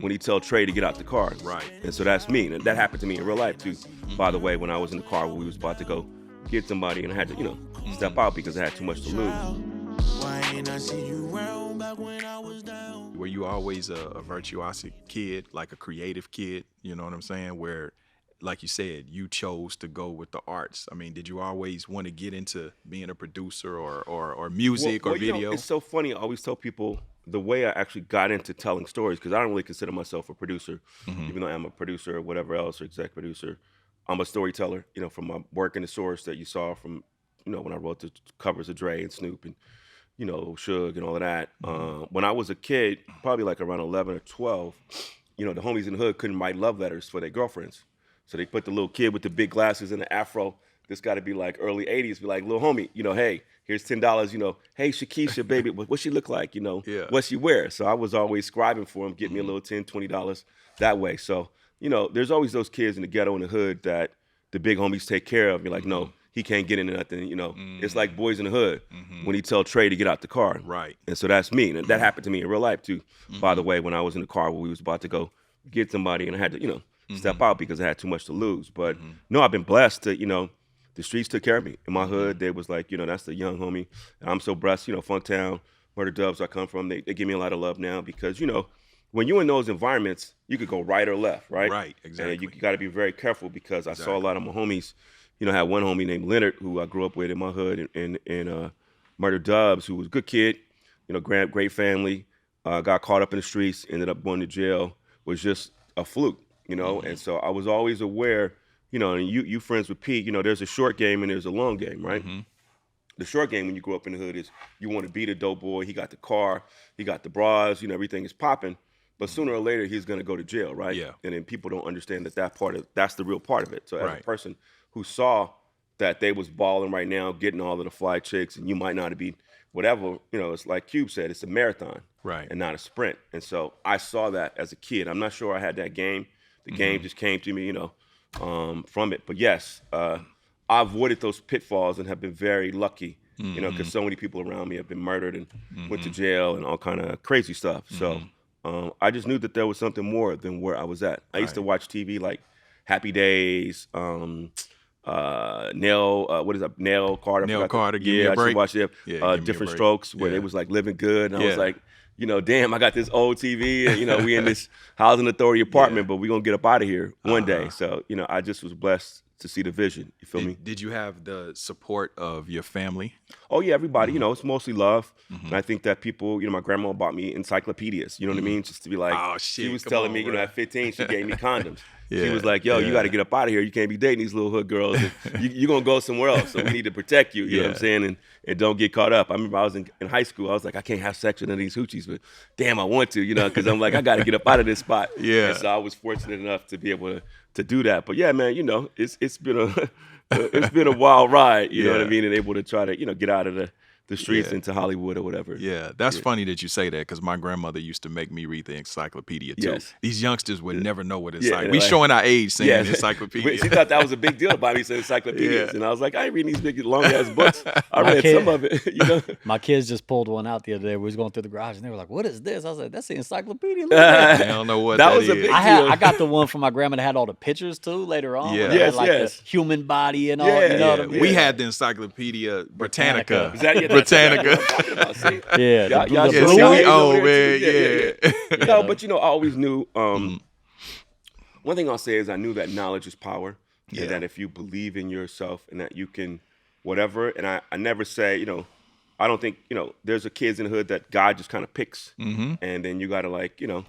when he tell Trey to get out the car. Right. And so that's me. And that happened to me in real life too. By the way, when I was in the car when we was about to go get somebody and I had to, step out because I had too much to lose. Were you always a virtuosic kid, like a creative kid, you know what I'm saying? Where, like you said, you chose to go with the arts. I mean, did you always want to get into being a producer or music or video? It's so funny. I always tell people the way I actually got into telling stories, because I don't really consider myself a producer, even though I'm a producer or whatever else, or exec producer. I'm a storyteller, from my work in the source that you saw from, when I wrote the covers of Dre and Snoop and, Suge and all of that. When I was a kid, probably like around 11 or 12, the homies in the hood couldn't write love letters for their girlfriends. So they put the little kid with the big glasses and the afro. This got to be like early 80s. Be like, little homie, hey, here's $10. Hey, Shakisha, baby, what she look like? What she wear? So I was always scribing for him, get me a little $10, $20 that way. So, there's always those kids in the ghetto in the hood that the big homies take care of. You're like, no, he can't get into nothing. It's like Boys in the Hood when he tell Trey to get out the car. Right. And so that's me. And that happened to me in real life too. By the way, when I was in the car when we was about to go get somebody and I had to, step out because I had too much to lose. But no, I've been blessed to, the streets took care of me. In my hood, they was like, that's the young homie. And I'm so blessed, Funktown, Murder Dubs I come from, they give me a lot of love now because, when you're in those environments, you could go right or left, right? Right, exactly. And you got to be very careful because I saw a lot of my homies, I had one homie named Leonard who I grew up with in my hood in Murder Dubs, who was a good kid, great family, got caught up in the streets, ended up going to jail, was just a fluke, And so I was always aware, and you friends with Pete, there's a short game and there's a long game, right? The short game when you grow up in the hood is you want to be the dope boy. He got the car, he got the bras, everything is popping. But sooner or later, he's going to go to jail, right? Yeah. And then people don't understand that's the real part of it. So as a person who saw that they was balling right now, getting all of the fly chicks, and you might not be whatever, it's like Cube said, it's a marathon and not a sprint. And so I saw that as a kid. I'm not sure I had that game. The game just came to me, from it. But yes, I avoided those pitfalls and have been very lucky, because so many people around me have been murdered and went to jail and all kind of crazy stuff. So I just knew that there was something more than where I was at. I used to watch TV like Happy Days, Nail Carter. Nail Carter, give me a break. I used to watch Different Strokes where they was like living good. And I was like, damn, I got this old TV and, we in this housing authority apartment, but we going to get up out of here one day. So, I just was blessed to see the vision. You feel me? Did you have the support of your family? Oh, yeah, everybody. It's mostly love. And I think that people, my grandma bought me encyclopedias. You know what I mean? Just to be like, oh, shit, she was telling me, at 15, she gave me condoms. Yeah, she was like, yo, you got to get up out of here. You can't be dating these little hood girls. You're going to go somewhere else. So we need to protect you. You know what I'm saying? And don't get caught up. I remember I was in high school. I was like, I can't have sex with any of these hoochies, but damn, I want to, because I'm like, I got to get up out of this spot. Yeah. And so I was fortunate enough to be able to do that. But yeah, man, it's been a wild ride, you know what I mean? And able to try to, get out of the streets into Hollywood or whatever. Yeah, that's funny that you say that because my grandmother used to make me read the encyclopedia too. Yes. These youngsters would never know what it's like. We showing our age saying encyclopedia. She thought that was a big deal about me saying encyclopedias. And I was like, I ain't reading these big long-ass books. I read some of it, My kids just pulled one out the other day. We was going through the garage and they were like, what is this? I was like, that's the encyclopedia. I don't know what that was is. A big deal. I got the one from my grandma that had all the pictures too later on. Yeah. Yes, the human body and all. You know what I mean? We had the Encyclopedia Britannica. Britannica. Yeah, man. No, but I always knew. One thing I'll say is I knew that knowledge is power, and that if you believe in yourself and that you can, whatever. And I never say, I don't think there's a kids in the hood that God just kind of picks, and then you got to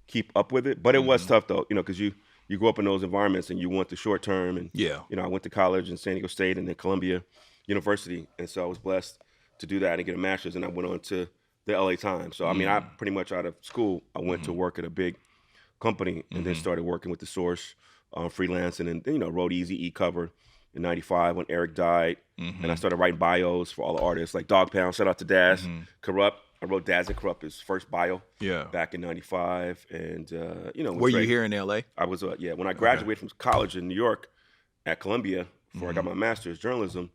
keep up with it. But it was tough though, because you grow up in those environments and you want the short term. And I went to college in San Diego State and then Columbia University, and so I was blessed to do that and get a master's, and I went on to the LA Times. So I mean, I pretty much out of school, I went to work at a big company and then started working with the Source, freelancing, and then wrote Easy E cover in '95 when Eric died, and I started writing bios for all the artists like Dog Pound. Shout out to Daz, Corrupt. I wrote Daz and Corrupt, his first bio back in '95, and Were you here in LA? I was when I graduated from college in New York at Columbia before I got my master's journalism.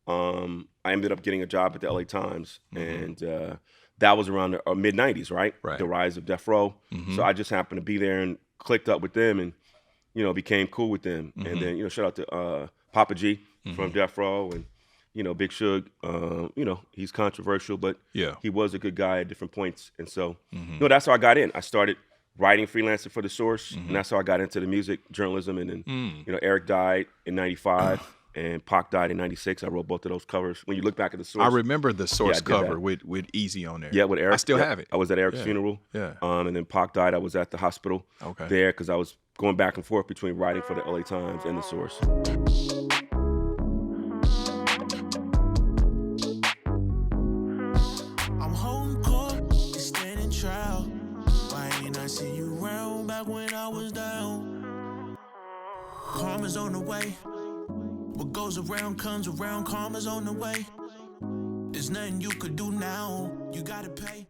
I ended up getting a job at the LA Times, and that was around the mid 90s, right? Right. The rise of Death Row. So I just happened to be there and clicked up with them and, you know, became cool with them. And then, you know, shout out to Papa G from Death Row and, you know, Big Suge. You know, he's controversial, but he was a good guy at different points. And so, you know, that's how I got in. I started writing freelancing for The Source, and that's how I got into the music journalism. And then, you know, Eric died in 95. And Pac died in 96. I wrote both of those covers. When you look back at The Source. I remember the Source cover with Easy on there. Yeah, with Eric. I still have it. I was at Eric's funeral. Yeah. And then Pac died. I was at the hospital there because I was going back and forth between writing for the LA Times and The Source. I'm holding court, it's standing trial. Why ain't I see you round back when I was down? Karma's on the way. What goes around comes around, karma's on the way. There's nothing you could do now, you gotta pay.